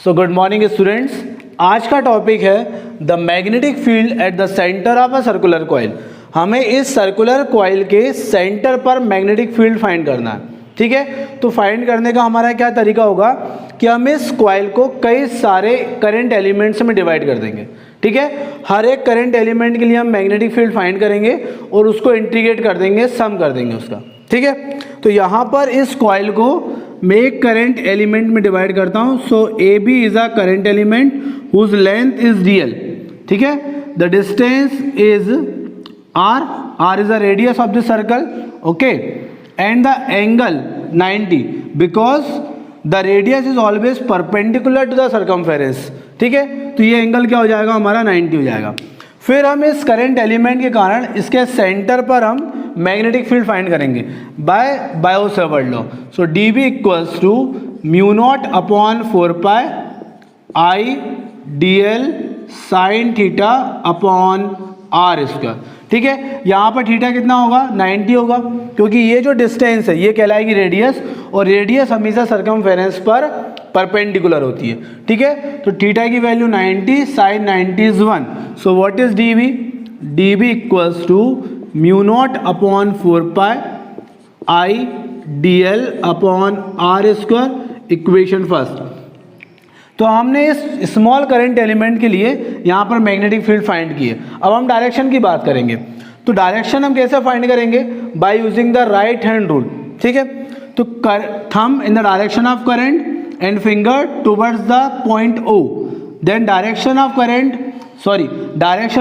So good morning students. आज का topic है the magnetic field at the centre of a circular coil. हमें इस सर्कुलर कॉइल के सेंटर पर मैग्नेटिक फील्ड फाइंड करना है। ठीक है, तो फाइंड करने का हमारा क्या तरीका होगा कि हम इस कॉइल को कई सारे करंट एलिमेंट्स में डिवाइड कर देंगे। ठीक है, हर एक करंट एलिमेंट के लिए हम मैग्नेटिक फील्ड फाइंड करेंगे और उसको इंटीग्रेट कर देंगे, सम कर देंगे उसका। ठीक है, तो यहाँ पर इस कॉइल को मैं एक करंट एलिमेंट में डिवाइड करता हूँ। So A B is a current element whose length is DL. ठीक है, the distance is R, R is the radius of the circle. Okay, and the angle 90 because the radius is always perpendicular to the circumference. ठीक है, तो ये angle क्या हो जाएगा हमारा 90 हो जाएगा। फिर हम इस करंट एलिमेंट के कारण इसके सेंटर पर हम मैग्नेटिक फील्ड फाइंड करेंगे by Biot Savart law. So d b equals to mu not upon 4 pi I d l sine theta upon are square. ठीक है, यहाँ पर थीटा कितना होगा 90 होगा, क्योंकि ये जो डिस्टेंस है ये कहलाएगी रेडियस, और रेडियस हमेशा सर्कमफेरेंस पर परपेंडिकुलर होती है। ठीक है, तो थीटा की value 90, sine 90 is 1। So what is d b? D b equals to mu not upon 4 pi I d l upon are square. Equation first. तो हमने इस स्मॉल करंट एलिमेंट के लिए यहाँ पर मैग्नेटिक फील्ड फाइंड की है। अब हम डायरेक्शन की बात करेंगे। तो डायरेक्शन हम कैसे फाइंड करेंगे? By using the right hand rule. ठीक है, तो thumb in the direction of current and finger towards the point O, then direction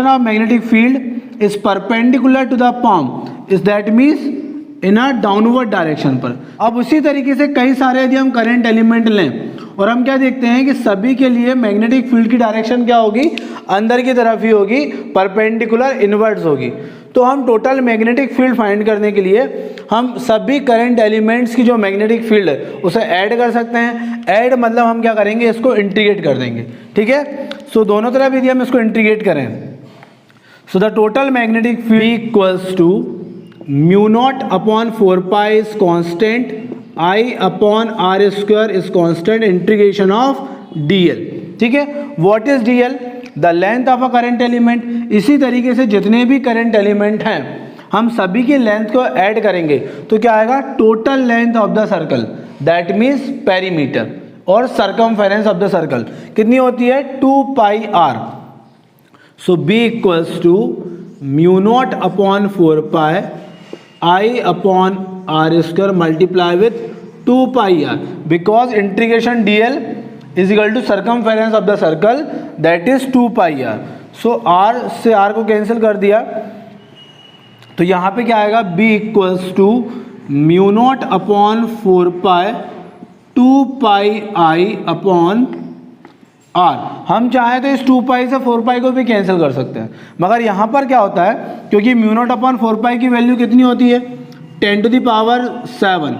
of magnetic field is perpendicular to the palm, is that means in a downward direction पर। अब उसी तरीके से कई सारे यदि हम करंट एलिमेंट लें और हम क्या देखते हैं कि सभी के लिए मैग्नेटिक फील्ड की डायरेक्शन क्या होगी? अंदर की तरफ ही होगी, परपेंडिकुलर इनवर्ड्स होगी। तो हम टोटल मैग्नेटिक फील्ड फाइंड करने के लिए हम सभी करंट एलिमेंट्स की जो मैग्नेटिक फील्ड है उसे ऐड कर सकते हैं। ऐड मतलब हम क्या करेंगे, इसको इंटीग्रेट कर देंगे। ठीक है, सो दोनों तरफ यदि हम इसको इंटीग्रेट करें, so the total magnetic field equals to mu not upon 4 pi is constant, I upon are square is constant, integration of d l. ठीक है, what is d l? The length of a current element. इसी तरीके से जितने भी current element हैं हम सभी की लेंथ को ऐड करेंगे तो क्या आएगा? Total length of the circle, that means perimeter, और सर्कमफेरेंस ऑफ द सर्कल कितनी होती है? 2 pi R. So B equals to mu not upon 4 pi I upon are square multiply with 2 pi R, because integration D L is equal to circumference of the circle, that is 2 pi R. So R से R को cancel कर दिया, तो यहाँ पे क्या आएगा? B equals to mu not upon 4 pi 2 pi I upon r. हम चाहें तो इस 2 पाई से 4 पाई को भी कैंसिल कर सकते हैं, मगर यहाँ पर क्या होता है, क्योंकि म्यू नॉट अपॉन 4 पाई की वैल्यू कितनी होती है? 10 टू द पावर 7,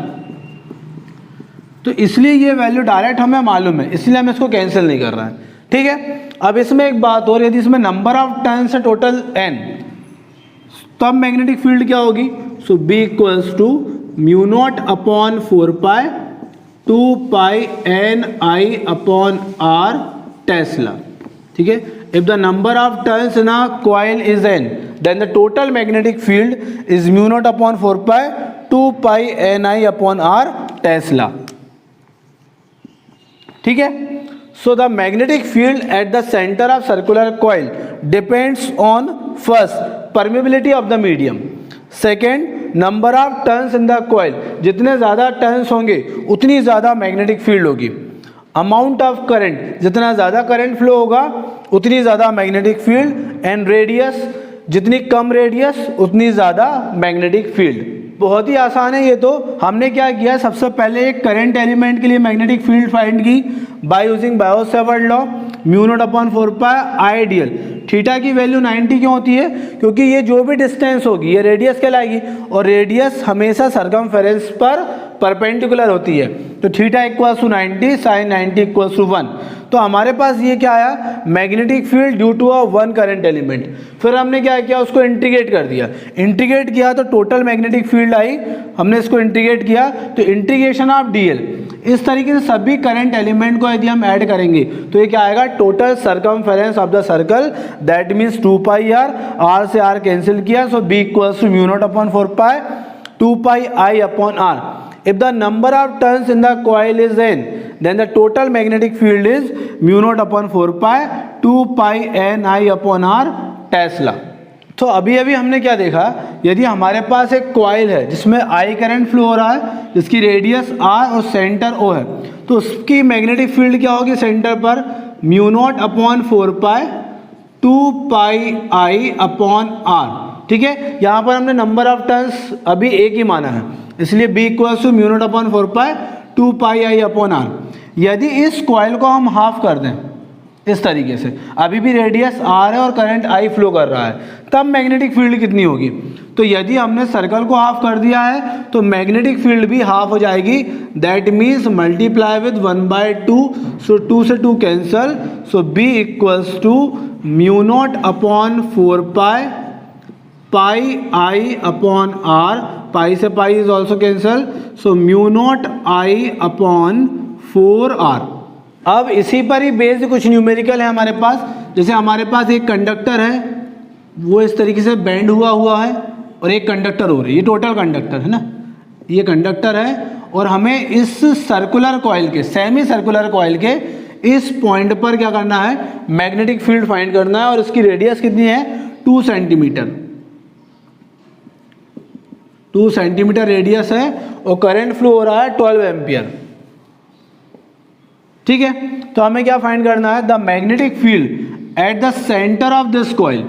तो इसलिए ये वैल्यू डायरेक्ट हमें मालूम है, इसलिए हम इसको कैंसिल नहीं कर रहे हैं। ठीक है, अब इसमें एक बात और, यदि इसमें नंबर ऑफ टर्न्स है टोटल n, तब मैग्नेटिक फील्ड क्या होगी? So B equals to mu not upon 4 pi 2 pi N I upon R tesla. ठीक है, if the number of turns in a coil is n, then the total magnetic field is mu naught upon 4 pi 2 pi ni upon r Tesla. ठीक है, so the magnetic field at the center of circular coil depends on first permeability of the medium, second number of turns in the coil, जितने ज़्यादा turns होंगे उतनी ज़्यादा magnetic field होगी, amount of current, जितना ज़्यादा करंट फ्लो होगा उतनी ज़्यादा मैग्नेटिक फील्ड, एंड रेडियस, जितनी कम रेडियस उतनी ज़्यादा मैग्नेटिक फील्ड। बहुत ही आसान है ये। तो हमने क्या किया, सबसे पहले एक करंट एलिमेंट के लिए मैग्नेटिक फील्ड फाइंड की by using Biot-Savart law, mu naught upon 4 pi I d L. Theta की वैल्यू 90 क्यों होती है? क्योंकि ये जो भी डिस्टेंस होगी ये रेडियस कहलाएगी, और रेडियस हमेशा सर्कमफेरेंस पर परपेंडिकुलर होती है। तो theta equals to 90, sine 90 equals to 1। तो हमारे पास ये क्या आया? Magnetic field due to a one current element. फिर हमने क्या किया, उसको इंटीग्रेट कर दिया। इंटीग्रेट किया तो टोटल मैग्नेटिक फील्ड आई, हमने इसको इंटीग्रेट किया तो इंटीग्रेशन ऑफ डीएल इस तरीके से सभी करंट एलिमेंट को यदि हम ऐड करेंगे तो ये क्या आएगा, total circumference of the circle, that means 2 pi R, R से आर कैंसिल किया, so B equals to mu not upon 4 pi 2 pi I upon R. If the number of turns in the coil is n, then the total magnetic field is mu naught upon 4 pi 2 pi n I upon r tesla. तो अभी हमने क्या देखा, यदि हमारे पास एक coil है जिसमें I करंट फ्लो हो रहा है, जिसकी रेडियस R और सेंटर O है, तो उसकी मैग्नेटिक फील्ड क्या होगी सेंटर पर, mu naught upon 4 pi 2 pi I upon R. ठीक है, यहाँ पर हमने नंबर ऑफ टर्न्स अभी एक ही माना है, इसलिए B equals to mu not upon 4 pi 2 pi I upon r. यदि इस कॉइल को हम हाफ कर दें इस तरीके से, अभी भी रेडियस R है और करंट I फ्लो कर रहा है, तब मैग्नेटिक फील्ड कितनी होगी. तो यदि हमने सर्कल को हाफ कर दिया है तो मैग्नेटिक फील्ड भी हाफ हो जाएगी, that means multiply with 1/2, so 2 से 2 cancel, so B equals to mu not upon 4 pi pi I upon R, pi से pi is also cancel, so mu naught I upon 4r. अब इसी पर ही based कुछ numerical है हमारे पास. जैसे हमारे पास एक कंडक्टर है, वो इस तरीके से बेंड हुआ है और एक कंडक्टर हो रही है, ये टोटल कंडक्टर है ना, ये कंडक्टर है, और हमें इस सर्कुलर कॉइल के, सेमी सर्कुलर कॉइल के इस पॉइंट पर क्या करना है, मैग्नेटिक फील्ड फाइंड करना है, और इसकी रेडियस कितनी है 2 सेंटीमीटर. 2 सेंटीमीटर रेडियस है और करंट फ्लो हो रहा है 12 एम्पियर. ठीक है, तो हमें क्या फाइंड करना है, the magnetic field at the centre of this coil.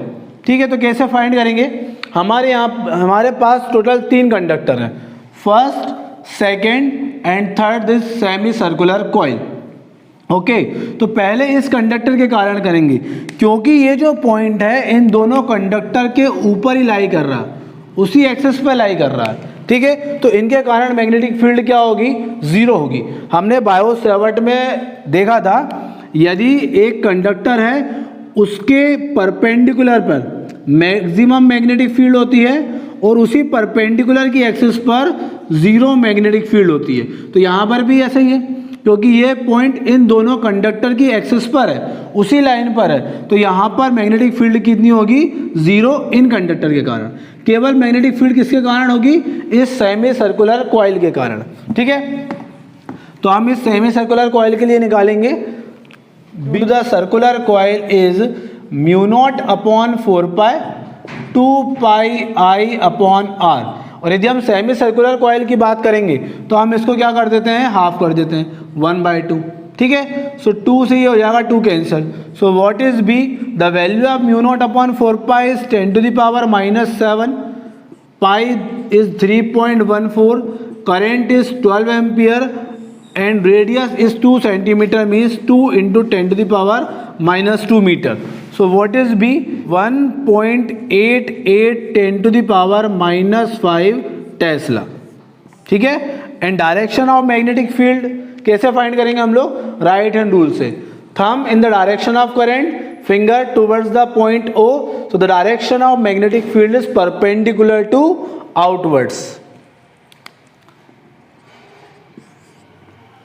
ठीक है, तो कैसे फाइंड करेंगे, हमारे पास टोटल 3 कंडक्टर हैं, first, second and third this semi circular coil. Okay, तो पहले इस कंडक्टर के कारण करेंगे, क्योंकि ये जो पॉइंट है इन दोनों कंडक्टर के ऊपर ही लाई कर रहा है, उसी एक्सेस पे लाई कर रहा है. ठीक है, तो इनके कारण मैग्नेटिक फील्ड क्या होगी, 0 होगी. हमने बायो सेवर्ट में देखा था, यदि एक कंडक्टर है उसके परपेंडिकुलर पर मैक्सिमम मैग्नेटिक फील्ड होती है और उसी परपेंडिकुलर की एक्सिस पर 0 मैग्नेटिक फील्ड होती है. तो यहाँ पर भी ऐसा ही है, क्योंकि ये पॉइंट इन दोनों कंडक्टर की एक्सिस पर है, उसी लाइन पर है, तो यहाँ पर मैग्नेटिक फील्ड कितनी होगी, 0 इन कंडक्टर के कारण. केवल मैग्नेटिक फील्ड किसके कारण होगी, इस सेमी सर्कुलर कॉइल के कारण. ठीक है, तो हम इस सेमी सर्कुलर कॉइल के लिए निकालेंगे, the circular coil is mu not upon 4 pi 2 pi I upon r. और यदि हम सेमी सर्कुलर कॉइल की बात करेंगे तो हम इसको क्या कर देते हैं, हाफ कर देते हैं, 1/2. ठीक है, सो 2 से ये हो जाएगा 2 cancel, so what is b, the value of mu not upon 4 pi is 10 to the power -7, pi is 3.14, current is 12 ampere and radius is 2 centimetre, means 2 into 10 to the power -2 metre. So what is B? 1.88 10 to the power -5 Tesla. ठीक है, and direction of magnetic field कैसे find करेंगे हम लोग, right hand rule से. Thumb in the direction of current, finger towards the point O, so the direction of magnetic field is perpendicular to outwards.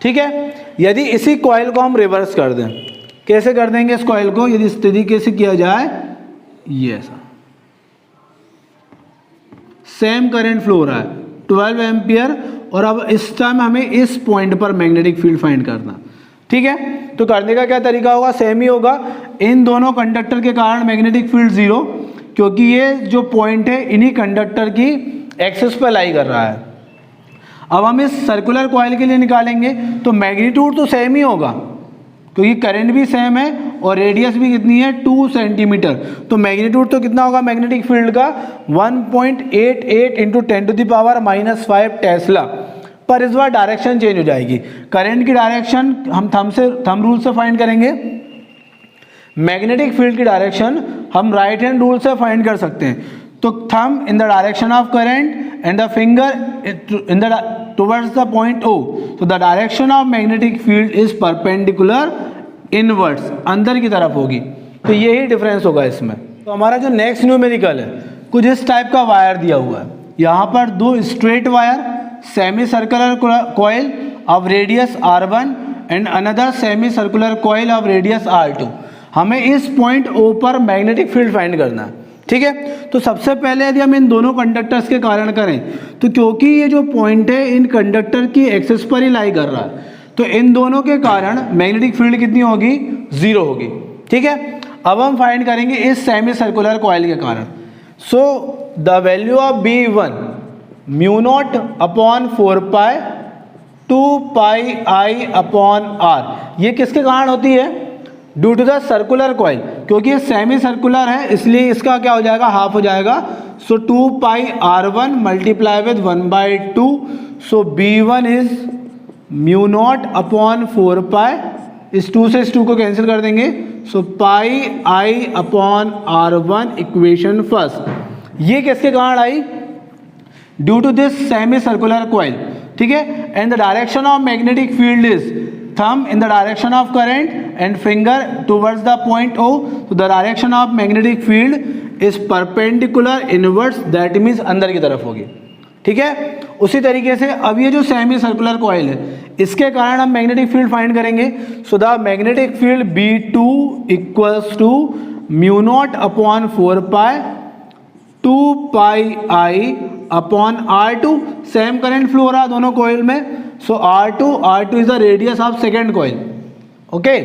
ठीक है, यदि इसी कॉइल को हम रिवर्स कर दें, कैसे कर देंगे इस कॉइल को, यदि इस तरीके से किया जाए, ये ऐसा सेम करंट फ्लो हो रहा है 12 एम्पियर, और अब इस टाइम हमें इस पॉइंट पर मैग्नेटिक फील्ड फाइंड करना. ठीक है, तो करने का क्या तरीका होगा, सेम ही होगा. इन दोनों कंडक्टर के कारण मैग्नेटिक फील्ड 0, क्योंकि ये जो पॉइंट है इन्हीं कंडक्टर की एक्सिस पर लाई कर रहा है. अब हम इस सर्कुलर कॉइल के लिए निकालेंगे तो मैग्नीट्यूड तो सेम ही होगा, क्योंकि करंट भी सेम है और रेडियस भी कितनी है 2 सेंटीमीटर. तो मैग्नीट्यूड तो कितना होगा मैग्नेटिक फील्ड का, 1.88 into 10 to the power -5 tesla. पर इस बार डायरेक्शन चेंज हो जाएगी. करंट की डायरेक्शन हम थंब रूल से फाइंड करेंगे, मैग्नेटिक फील्ड की डायरेक्शन हम राइट हैंड रूल से फाइंड कर सकते हैं. तो thumb in the direction of current and the finger in the towards the point O, so the direction of magnetic field is perpendicular inwards, अंदर की तरफ होगी. तो यही डिफरेंस होगा इसमें. तो हमारा जो नेक्स्ट न्यूमेरिकल है, कुछ इस टाइप का वायर दिया हुआ है, यहाँ पर 2 straight wire, semi circular coil of radius r1 and another semi circular coil of radius r2। हमें इस पॉइंट O पर मैग्नेटिक फील्ड फाइंड करना है, ठीक है। तो सबसे पहले यदि हम इन दोनों कंडक्टर्स के कारण करें तो क्योंकि ये जो पॉइंट है इन कंडक्टर की एक्सिस पर ही लाई कर रहा है, तो इन दोनों के कारण मैग्नेटिक फील्ड कितनी होगी, 0 होगी, ठीक है। अब हम फाइंड करेंगे इस सेमी सर्कुलर कॉइल के कारण। So the value of B1 mu not upon 4 pi 2 pi I upon R, ये किसके कारण होती है, due to the circular coil, क्योंकि ये सेमी सर्कुलर है इसलिए इसका क्या हो जाएगा, हाफ हो जाएगा। So 2 pi R1 multiply with 1/2, so B1 is mu not upon 4 pi, इस 2 से इस 2 को कैंसिल कर देंगे, so pi I upon R1 equation first. ये किसके कारण आई, due to this semi circular coil, ठीक है। And the direction of magnetic field is thumb in the direction of current and finger towards the point O, so the direction of magnetic field is perpendicular inwards, that means अंदर की तरफ होगी, ठीक है। उसी तरीके से अब ये जो सेमी सर्कुलर कॉइल है इसके कारण हम मैग्नेटिक फील्ड फाइंड करेंगे। So the magnetic field B2 equals to mu not upon 4 pi 2 pi I upon R2। Same current flow हो रहा है दोनों कॉइल में, so R2 is the radius of second coil, okay.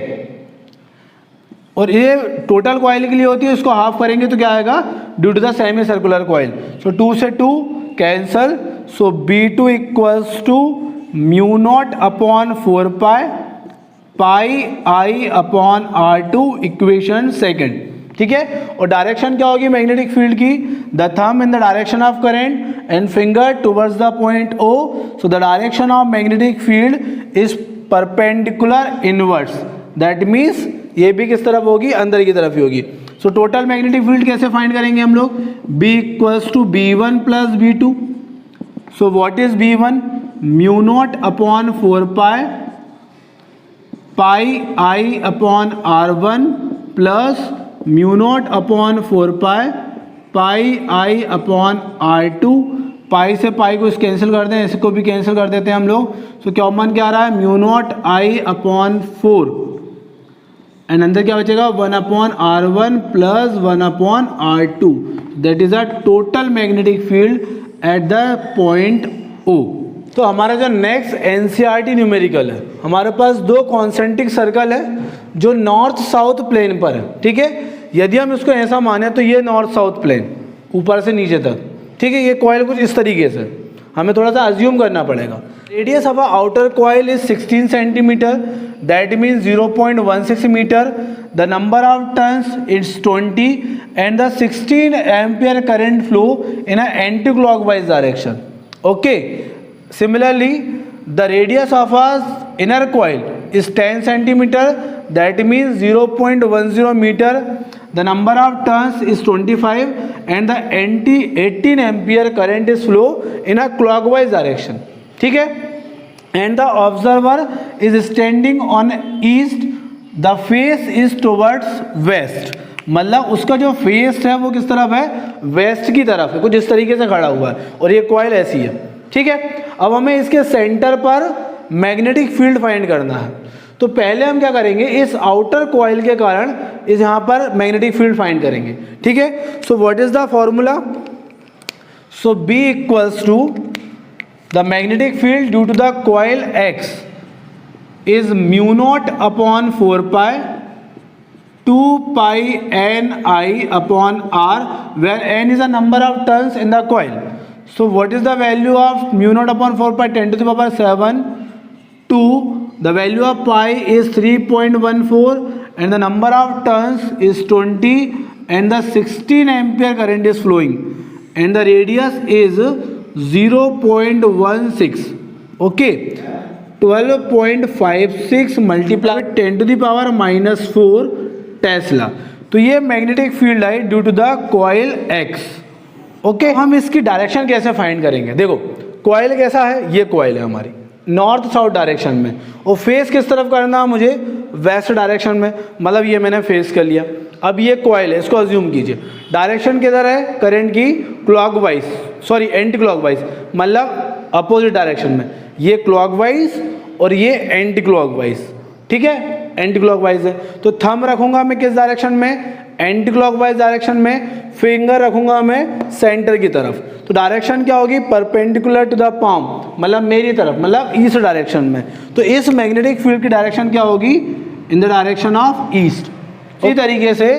और ये total coil के लिए होती है, इसको हाफ करेंगे तो क्या आएगा, due to the semi circular coil, so 2 से 2 cancel, so B2 equals to mu not upon 4 pi I upon R2 equation second, ठीक है। और डायरेक्शन क्या होगी मैग्नेटिक फील्ड की, the thumb in the direction of current and finger towards the point O, so the direction of magnetic field is perpendicular inwards, that means ये भी किस तरफ होगी, अंदर की तरफ ही होगी। सो टोटल मैग्नेटिक फील्ड कैसे फाइंड करेंगे हम लोग, B equals to B1 plus B2। So what is B1, mu not upon 4 pi I upon R1 plus mu not upon 4 pi I upon R2। Pi से pi को cancel कर दें, इसको भी कैंसिल कर देते हैं हम लोग। सो कॉमन क्या आ रहा है, mu naught I upon 4 and अंदर क्या बचेगा, 1 upon R1 plus 1 upon R2, that is a total magnetic field at the point O। तो हमारा जो नेक्स्ट NCERT न्यूमेरिकल है, हमारे पास 2 कॉन्सेंट्रिक सर्कल है जो नॉर्थ साउथ प्लेन पर है, ठीक है। यदि हम इसको ऐसा माने तो ये नॉर्थ साउथ प्लेन ऊपर से नीचे तक, ठीक है। ये कॉइल कुछ इस तरीके से, हमें थोड़ा सा अज्यूम करना पड़ेगा। Radius of outer coil is 16 centimetre, that means 0.16 metre. The number of turns it's 20 and the 16 ampere current flow in a anti clockwise direction, okay. Similarly, the radius of a inner coil is 10 centimeter, that means 0.10 meter. The number of turns is 25 and the 18 ampere current is flow in a clockwise direction, ठीक है। And the observer is standing on east, the face is towards west, मतलब उसका जो face है वो किस तरफ है, वेस्ट की तरफ है, कुछ इस तरीके से खड़ा हुआ है और ये कॉइल ऐसी है, ठीक है। अब हमें इसके सेंटर पर मैग्नेटिक फील्ड फाइंड करना है, तो पहले हम क्या करेंगे, इस आउटर कॉइल के कारण इस यहाँ पर मैग्नेटिक फील्ड फाइंड करेंगे, ठीक है। So what is the formula, so B equals to the magnetic field due to the coil X is mu not upon 4 pi 2 pi N I upon R, where N is a number of turns in the coil. So what is the value of mu naught upon 4 pi 10 to the power 7 2, the value of pi is 3.14 and the number of turns is 20 and the 16 ampere current is flowing and the radius is 0.16, okay। 12.56 multiplied with 10 to the power minus 4 tesla. तो ये magnetic field है due to the coil X, okay. हम इसकी direction कैसे find करेंगे, देखो coil कैसा है, ये कॉइल है हमारी नॉर्थ साउथ डायरेक्शन में, और फेस किस तरफ करना है मुझे, वेस्ट डायरेक्शन में, मतलब ये मैंने फेस कर लिया। अब ये कॉइल है, इसको अज्यूम कीजिए, डायरेक्शन किधर है करंट की, क्लॉकवाइज, सॉरी एंटी क्लॉकवाइज, मतलब अपोजिट डायरेक्शन में, ये क्लॉकवाइज और ये एंटी क्लॉकवाइज, ठीक है, एंटी क्लॉकवाइज है। तो थंब रखूंगा मैं किस डायरेक्शन में, एंटी क्लॉकवाइज डायरेक्शन में, फिंगर रखूंगा मैं सेंटर की तरफ। तो डायरेक्शन क्या होगी, परपेंडिकुलर टू द पाम, मतलब मेरी तरफ, मतलब ईस्ट डायरेक्शन में। तो इस मैग्नेटिक फील्ड की डायरेक्शन क्या होगी, in the direction of east. इसी तरीके से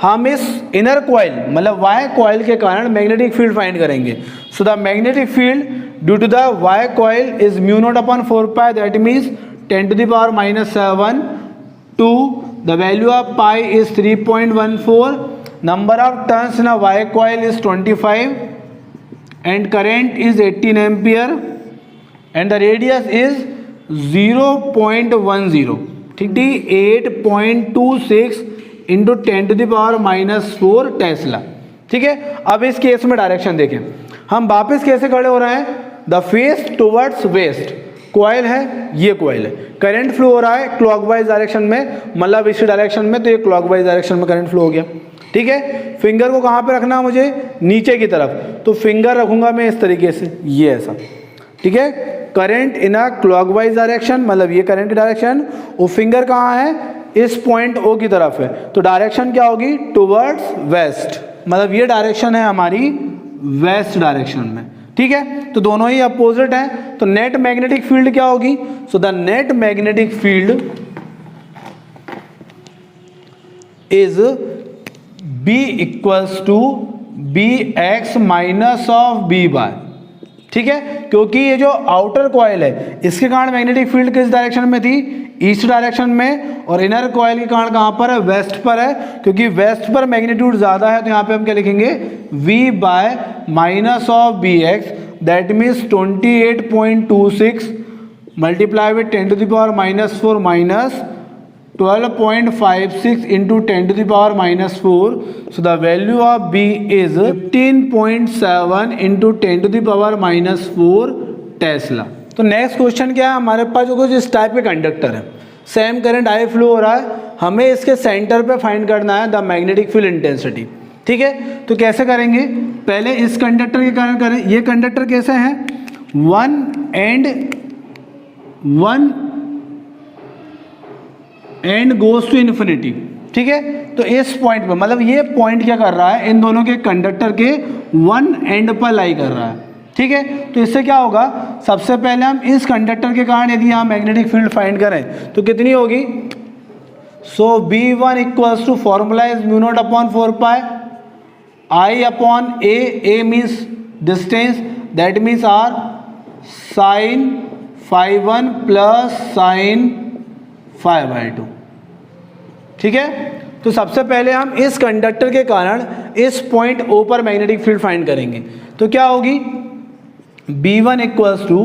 हम इस इनर कॉइल मतलब वाई कॉइल के कारण मैग्नेटिक फील्ड फाइंड करेंगे। So the magnetic field due to the y coil is mu not upon 4 pi, that means 10 to the power minus 7 to the value of pi is 3.14, number of turns in a Y coil is 25 and current is 18 ampere and the radius is 0.10, ठीक है, 8.26 into 10 to the power minus 4 Tesla, ठीक है। अब इस case में direction देखें, हम वापस कैसे खड़े हो रहे हैं, the face towards waste, coil है, ये कॉइल है, करंट फ्लो हो रहा है क्लॉकवाइज डायरेक्शन में, मतलब इसी डायरेक्शन में, तो ये क्लॉकवाइज डायरेक्शन में करंट फ्लो हो गया, ठीक है। फिंगर को कहाँ पे रखना है मुझे, नीचे की तरफ, तो फिंगर रखूंगा मैं इस तरीके से, ये ऐसा, ठीक है। Current in a clockwise direction, मतलब ये करंट की डायरेक्शन, और फिंगर कहाँ है, इस पॉइंट ओ की तरफ है, तो डायरेक्शन क्या होगी, टुवर्ड्स वेस्ट, मतलब ये डायरेक्शन है हमारी वेस्ट डायरेक्शन में, ठीक है। तो दोनों ही अपोजिट हैं, तो नेट मैग्नेटिक फील्ड क्या होगी, so the net magnetic field is b equals to b x minus of b y, ठीक है, क्योंकि ये जो आउटर कॉइल है इसके कारण मैग्नेटिक फील्ड किस डायरेक्शन में थी, ईस्ट डायरेक्शन में, और इनर कॉइल के कारण कहाँ पर है, वेस्ट पर है, क्योंकि वेस्ट पर मैग्नीट्यूड ज़्यादा है, तो यहाँ पे हम क्या लिखेंगे, v by minus of b x, that means 28.26 multiply with 10 to the power minus 4 minus 12.56 into 10 to the power minus 4, so the value of b is 15.7 into 10 to the power minus 4 tesla. तो next question क्या है, हमारे पास जो कुछ इस type के conductor है, same current I flow हो रहा है, हमें इसके सेंटर पे फाइंड करना है द मैग्नेटिक फील्ड इंटेंसिटी, ठीक है। तो कैसे करेंगे, पहले इस कंडक्टर के कारण करें, ये कंडक्टर कैसे हैं, one end goes to infinity, ठीक है। तो इस पॉइंट पर, मतलब ये पॉइंट क्या कर रहा है, इन दोनों के कंडक्टर के वन एंड पर लाई कर रहा है, ठीक है। तो इससे क्या होगा, सबसे पहले हम इस कंडक्टर के कारण यदि यहाँ मैग्नेटिक फील्ड फाइंड करें तो कितनी होगी, so B1 equals to formula is mu not upon 4 pi I upon a means distance, that means r sine phi 1 plus sine phi by 2, ठीक है। तो सबसे पहले हम इस कंडक्टर के कारण इस पॉइंट O पर मैग्नेटिक फील्ड फाइंड करेंगे, तो क्या होगी, B1 equals to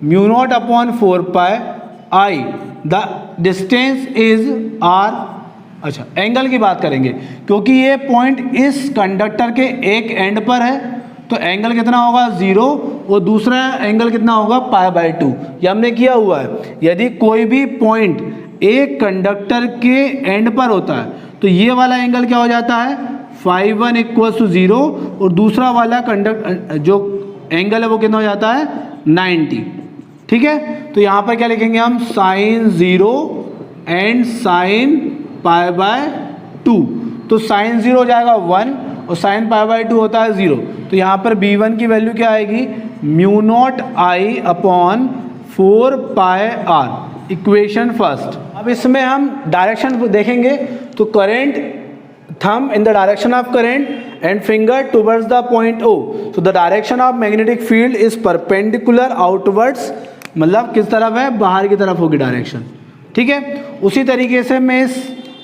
mu not upon 4 pi I, the distance is R, अच्छा एंगल की बात करेंगे, क्योंकि ये पॉइंट इस कंडक्टर के एक एंड पर है, तो एंगल कितना होगा 0, और दूसरा एंगल कितना होगा पाई बाई 2, ये हमने किया हुआ है। यदि कोई भी पॉइंट एक कंडक्टर के एंड पर होता है तो ये वाला एंगल क्या हो जाता है, फाई 1 इक्वल्स टू 0, और दूसरा वाला जो एंगल है वो कितना हो जाता है 90, ठीक है। तो यहाँ पर क्या लिखेंगे हम, sine 0 and sine pi by 2, तो साइन 0 हो जाएगा 1 और साइन पाई बाय 2 होता है 0, तो यहाँ पर B1 की वैल्यू क्या आएगी, mu naught I upon 4 pi R, equation first. अब इसमें हम डायरेक्शन देखेंगे, तो current thumb in the direction of current and finger towards the point O, so the direction of magnetic field is perpendicular outwards, मतलब किस तरफ है, बाहर की तरफ होगी डायरेक्शन, ठीक है। उसी तरीके से मैं इस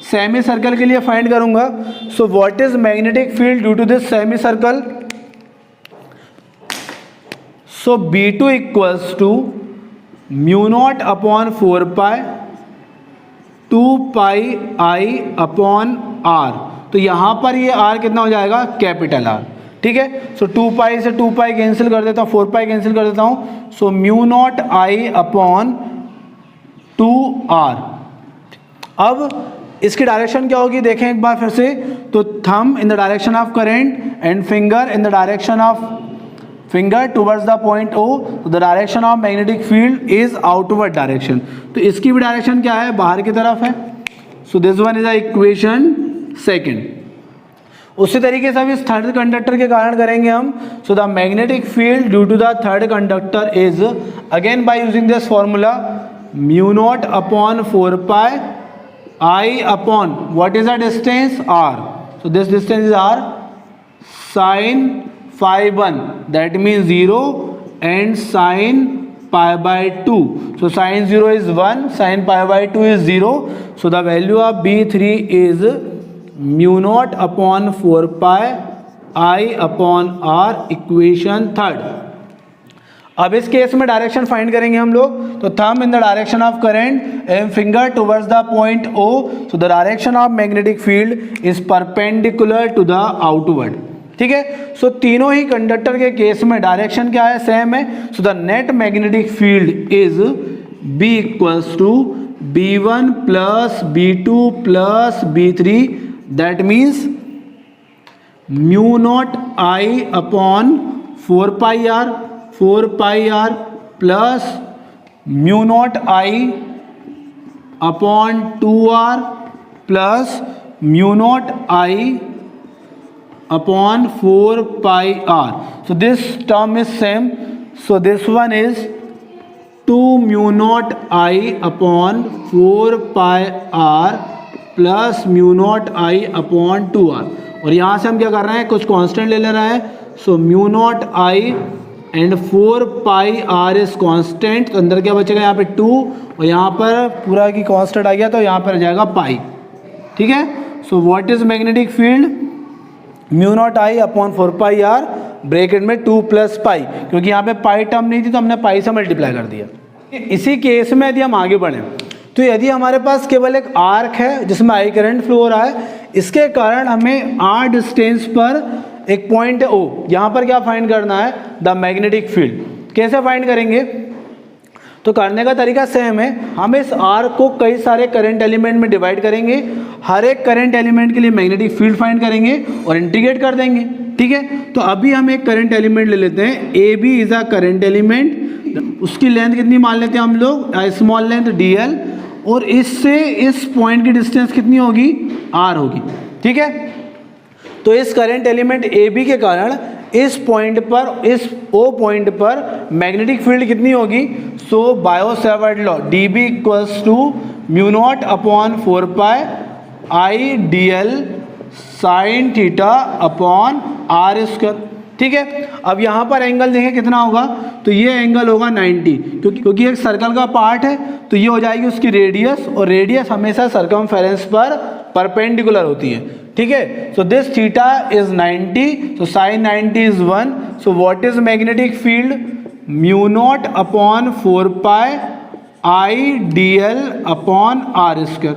सेमी सर्कल के लिए फाइंड करूंगा, so what is magnetic field due to this semi circle, सो B2 equals to mu not upon 4 pi 2 pi I upon R, तो यहाँ पर ये R कितना हो जाएगा, कैपिटल R, ठीक है। सो 2 पाई से 2 पाई कैंसिल कर देता हूँ, 4 पाई कैंसिल कर देता हूँ, सो mu not I upon 2R। अब इसकी डायरेक्शन क्या होगी, देखें एक बार फिर से, तो thumb in the direction of current and finger in the direction of finger towards the point O, the direction of magnetic field is outward direction. तो इसकी भी डायरेक्शन क्या है, बाहर की तरफ है। So this one is the equation second. उसी तरीके से अब इस थर्ड कंडक्टर के कारण करेंगे हम। So the magnetic field due to the third conductor is, again by using this formula, mu not upon 4 pi I upon what is the distance r, so this distance is r sin phi 1 that means 0 and sin pi by 2, so sin 0 is 1, sin pi by 2 is 0, so the value of B3 is mu naught upon 4 pi I upon r, equation third. अब इस case में direction find करेंगे हम लोग। तो thumb in the direction of current and finger towards the point O, so the direction of magnetic field is perpendicular to the outward. ठीक है, सो तीनों ही कंडक्टर के केस में डायरेक्शन क्या है, सेम है। So the net magnetic field is B equals to B1 plus B2 plus B3, that means mu not I upon 4 pi r plus mu not I upon 2r plus mu not I upon 4 pi r. So this term is same. So this one is 2 mu naught I upon 4 pi r plus mu naught I upon 2r. और यहाँ से हम क्या कर रहे हैं, कुछ constant ले रहे हैं। सो mu not I and 4 pi r is constant. तो अंदर क्या बचेगा, यहाँ पे 2 और यहाँ पर पूरा की कांस्टेंट आ गया, तो यहाँ पर आ जाएगा पाई। ठीक है, so what is magnetic field, mu naught I upon 4 pi r bracket में 2 प्लस पाई, क्योंकि यहाँ पे पाई टर्म नहीं थी तो हमने पाई से मल्टीप्लाई कर दिया। इसी केस में यदि हम आगे बढ़ें, तो यदि हमारे पास केवल एक आर्क है जिसमें I करंट फ्लो हो रहा है, इसके कारण हमें r डिस्टेंस पर एक पॉइंट है O, यहाँ पर क्या फाइंड करना है, द मैग्नेटिक फील्ड। कैसे फाइंड करेंगे, तो करने का तरीका सेम है। हम इस आर्क को कई सारे करंट एलिमेंट में डिवाइड करेंगे, हर एक करंट एलिमेंट के लिए मैग्नेटिक फील्ड फाइंड करेंगे और इंटीग्रेट कर देंगे। ठीक है, तो अभी हम एक करंट एलिमेंट ले लेते हैं, a B is a current element. उसकी लेंथ कितनी मान लेते हैं हम लोग, स्मॉल लेंथ dl, और इससे इस पॉइंट की डिस्टेंस कितनी होगी, r होगी। ठीक है, तो इस करंट एलिमेंट ए बी के कारण इस पॉइंट पर, इस O पॉइंट पर मैग्नेटिक फील्ड कितनी होगी। So Biot Savart law dB equals to mu not upon 4 pi I dl sine theta upon r square. ठीक है, अब यहाँ पर एंगल देखें कितना होगा, तो ये एंगल होगा 90, क्योंकि एक सर्कल का पार्ट है, तो ये हो जाएगी उसकी रेडियस, और रेडियस हमेशा सर्कमफेरेंस पर परपेंडिकुलर होती है। ठीक है, so this theta is 90, so sine 90 is 1। So what is magnetic field, mu naught upon 4 pi I dl upon r square.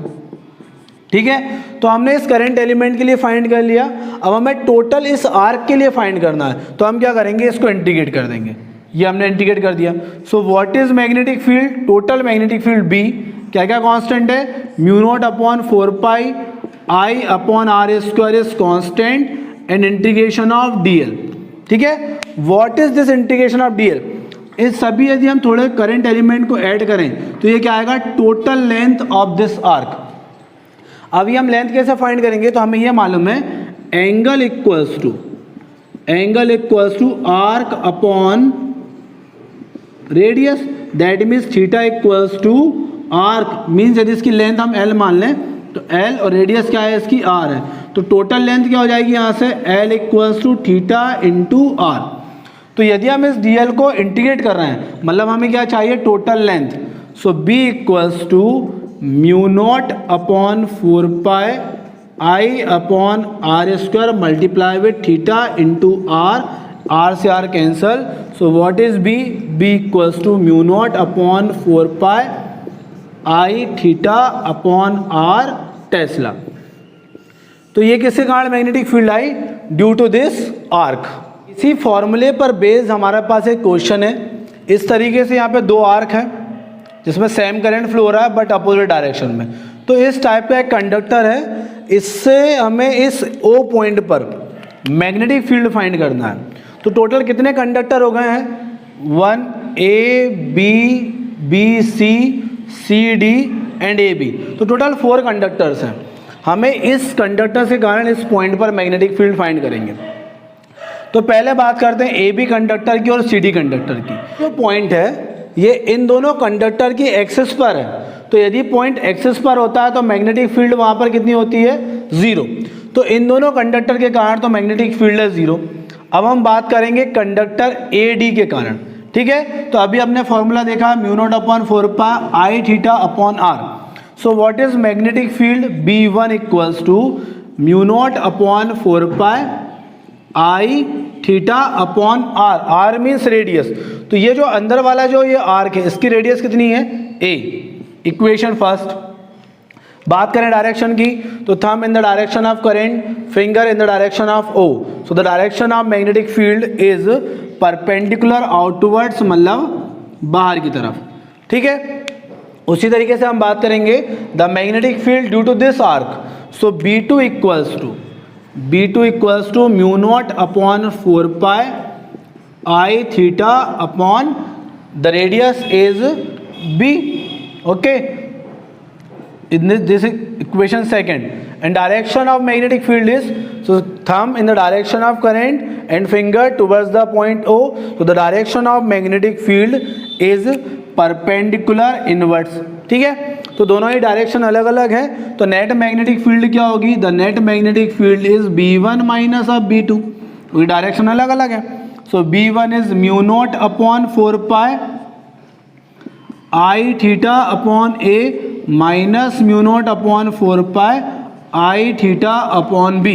ठीक है, तो हमने इस करंट एलिमेंट के लिए फाइंड कर लिया। अब हमें टोटल इस आर्क के लिए फाइंड करना है, तो हम क्या करेंगे, इसको इंटीग्रेट कर देंगे। ये हमने इंटीग्रेट कर दिया। सो what is magnetic field, total magnetic field B, क्या क्या कांस्टेंट है, mu naught upon 4 pi I upon r square is constant and integration of dl। ठीक है, what is this integration of dl, इस सभी यदि हम थोड़े करंट एलिमेंट को ऐड करें तो ये क्या आएगा, total length of this arc. अभी हम लेंथ कैसे फाइंड करेंगे, तो हमें ये मालूम है angle equals to arc upon radius, that means theta equals to arc, means यदि इसकी लेंथ हम L मान लें तो L और रेडियस क्या है इसकी R है, तो टोटल लेंथ क्या हो जाएगी यहाँ से, L equals to theta into R। तो यदि हम इस dl को इंटीग्रेट कर रहे हैं, मतलब हमें क्या चाहिए, total length. So B equals to mu not upon 4 pi I upon r square multiply with theta into R से R cancel. So what is B equals to mu not upon 4 pi I theta upon R tesla. तो ये किसके कारण magnetic field आई, due to this arc. इसी फॉर्मूले पर based हमारे पास एक क्वेश्चन है। इस तरीके से यहाँ पे दो आर्क है जिसमें सेम करंट फ्लो हो रहा है बट अपोजिट डायरेक्शन में। तो इस टाइप का एक कंडक्टर है, इससे हमें इस O पॉइंट पर मैग्नेटिक फील्ड फाइंड करना है। तो टोटल कितने कंडक्टर हो गए हैं? 1 A B B C C D and A B, तो टोटल 4 कंडक्टर्स हैं। हमें इस कंडक्टर के कारण इस पॉइंट पर मैग्नेटिक फील्ड फाइंड करेंगे। तो पहले बात करते हैं AB कंडक्टर की और CD कंडक्टर की। जो पॉइंट है ये इन दोनों कंडक्टर की एक्सिस पर है, तो यदि पॉइंट एक्सिस पर होता है तो मैग्नेटिक फील्ड वहाँ पर कितनी होती है? 0। तो इन दोनों कंडक्टर के कारण तो मैग्नेटिक फील्ड है 0। अब हम बात करेंगे कंडक्टर AD के कारण, ठीक है। तो अभी हमने फॉर्मूला देखा μ0/4π I theta upon r। So what is magnetic field? B1 equals to μ0/4π I theta upon r। r means radius, तो ये जो अंदर वाला जो ये आर्क है इसकी रेडियस कितनी है? a। Equation first. बात करें डायरेक्शन की, तो thumb in the direction of current, finger in the direction of O। So the direction of magnetic field is perpendicular outwards, मतलब बाहर की तरफ, ठीक है। उसी तरीके से हम बात करेंगे the magnetic field due to this arc. So B2 equals to μ0/4π I theta upon the radius is B, okay. In this equation second, and direction of magnetic field is, so thumb in the direction of current and finger towards the point O. So the direction of magnetic field is perpendicular inwards, ठीक है। तो दोनों ही direction अलग अलग है, तो net magnetic field क्या होगी? The net magnetic field is B1 minus of B2, क्योंकि डायरेक्शन अलग अलग है। So B1 is μ0/4π I theta upon A minus μ0/4π I theta upon B।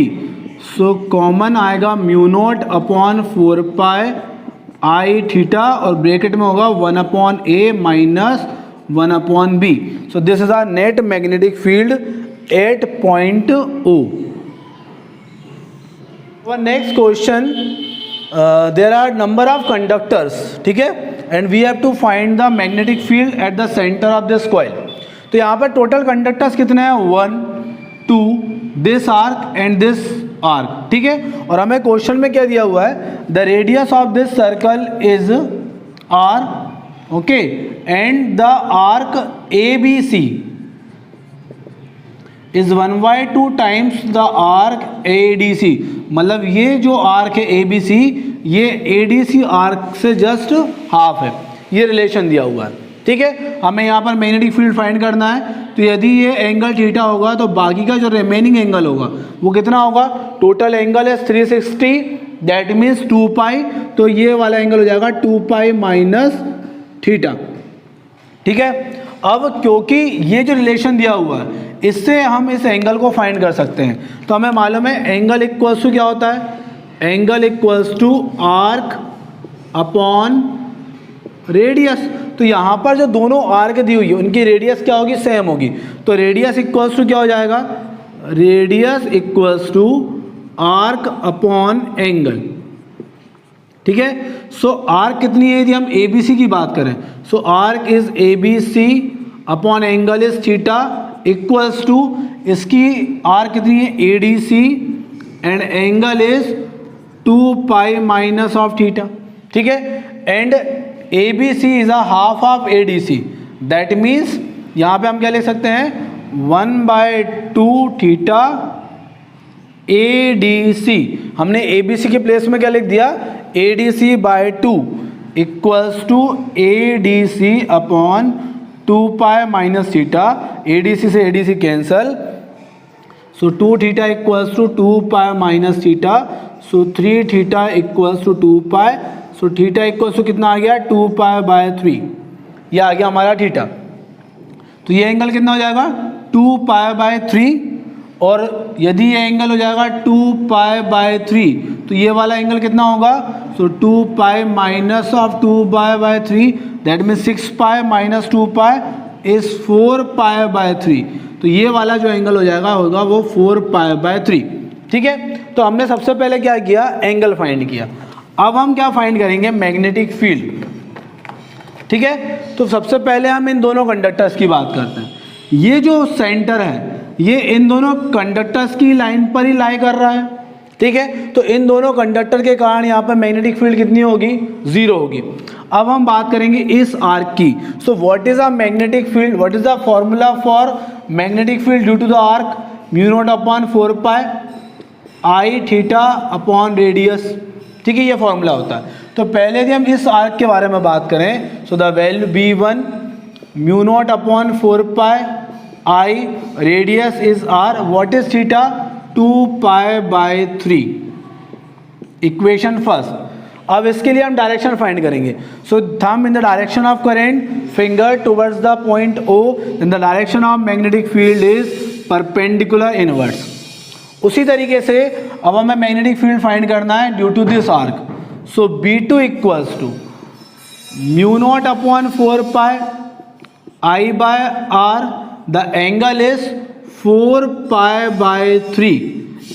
So common आएगा μ0/4π I थीटा और ब्रैकेट में होगा 1/A minus 1/B। So this is our net magnetic field at point O। Next question, there are number of conductors, ठीक है, and we have to find the magnetic field at the centre of this coil. तो यहाँ पर total conductors कितने हैं? 1 2 this arc and this arc, ठीक है। और हमें क्वेश्चन में क्या दिया हुआ है? The radius of this circle is r, okay, and the arc ABC is 1/2 times the arc ADC। मतलब ये जो आर्क है ABC, ये ADC आर्क से जस्ट हाफ है, ये रिलेशन दिया हुआ है, ठीक है। हमें यहाँ पर मैग्नेटिक फील्ड फाइंड करना है, तो यदि ये एंगल थीटा होगा तो बाकी का जो रिमेनिंग एंगल होगा वो कितना होगा? टोटल एंगल है 360, दैट मीन्स 2π, तो ये वाला एंगल हो जाएगा 2π माइनस थीटा, ठीक है। अब क्योंकि ये जो रिलेशन दिया हुआ है इससे हम इस एंगल को फाइंड कर सकते हैं, तो हमें मालूम है एंगल इक्वल्स टू क्या होता है? Angle equals to arc upon radius. तो यहाँ पर जो दोनों आर्क दी हुई है उनकी रेडियस क्या होगी? सेम होगी, तो रेडियस इक्वल्स टू क्या हो जाएगा? Radius equals to arc upon angle, ठीक है। सो आर्क कितनी है यदि हम ABC की बात करें? So arc is ABC upon angle is theta equals to, इसकी आर्क कितनी है? ADC and angle is 2π minus of theta, ठीक है। And ABC is a half of ADC, that means यहाँ पे हम क्या लिख सकते हैं? 1/2 थीटा ADC। हमने ABC के प्लेस में क्या लिख दिया? ADC/2 equals to ADC upon 2π minus theta. ADC से ADC cancel, so 2 theta equals to 2π minus theta, so 3 theta equals to 2π, so theta equals to कितना आ गया? 2π/3, यह आ गया हमारा थीटा। तो ये एंगल कितना हो जाएगा? 2π/3, और यदि ये एंगल हो जाएगा 2π/3 तो ये वाला एंगल कितना होगा? So 2π minus of 2π/3, that means 6π minus 2π is 4π/3। तो ये वाला जो एंगल हो जाएगा होगा वो 4π/3, ठीक है। तो हमने सबसे पहले क्या किया? एंगल फाइंड किया। अब हम क्या फाइंड करेंगे? मैग्नेटिक फील्ड, ठीक है। तो सबसे पहले हम इन दोनों कंडक्टर्स की बात करते हैं। ये जो सेंटर है ये इन दोनों कंडक्टर्स की लाइन पर ही लाई कर रहा है, ठीक है। तो इन दोनों कंडक्टर के कारण यहाँ पर मैग्नेटिक फील्ड कितनी होगी, 0 होगी। अब हम बात करेंगे इस आर्क की। So what is a magnetic field, what is the formula for magnetic field due to the arc, mu not upon 4 pi I theta upon radius, ठीक है, ये फॉर्मूला होता है। तो पहले यदि हम इस आर्क के बारे में बात करें, so the value B1 mu not upon 4 pi I, radius is R, what is theta, 2 pi by 3, equation first. अब इसके लिए हम डायरेक्शन फाइंड करेंगे। So thumb in the direction of current, finger towards the point O, in the direction of magnetic field is perpendicular inwards. उसी तरीके से अब हमें मैग्नेटिक फील्ड फाइंड करना है due to this arc. So B2 equals to mu not upon 4 pi I by R, the angle is 4 pi by 3,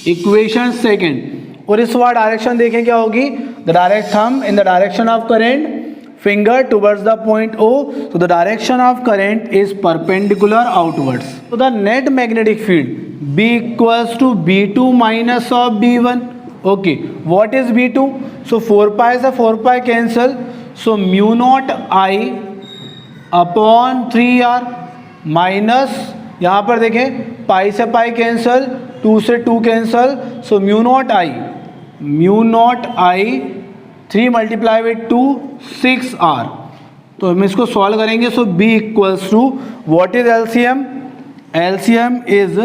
equation second. और इस बार डायरेक्शन देखें क्या होगी, the direct thumb in the direction of current, finger towards the point O, so the direction of current is perpendicular outwards. So the net magnetic field B equals to B2 minus of B1. Okay, what is B2? So 4 pi से 4 pi cancel, so mu naught I upon 3R minus, यहाँ पर देखें पाई से पाई cancel, 2 से 2 cancel, so mu naught I 3 multiply with 2 6R। तो हम इसको solve करेंगे। So B equals to what is LCM, LCM is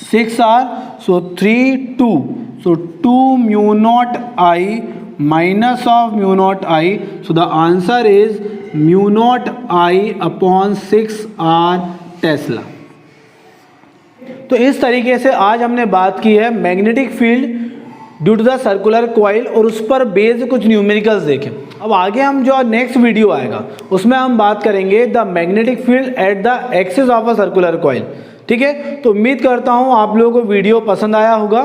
6R, so 3 2, so 2 mu not I minus of mu not I, so the answer is mu not I upon 6R tesla. तो इस तरीके से आज हमने बात की है magnetic field due to the circular coil, और उस पर बेस्ड कुछ न्यूमेरिकल्स देखें। अब आगे हम जो नेक्स्ट वीडियो आएगा उसमें हम बात करेंगे the magnetic field at the axis of a circular coil, ठीक है। तो उम्मीद करता हूँ आप लोगों को वीडियो पसंद आया होगा।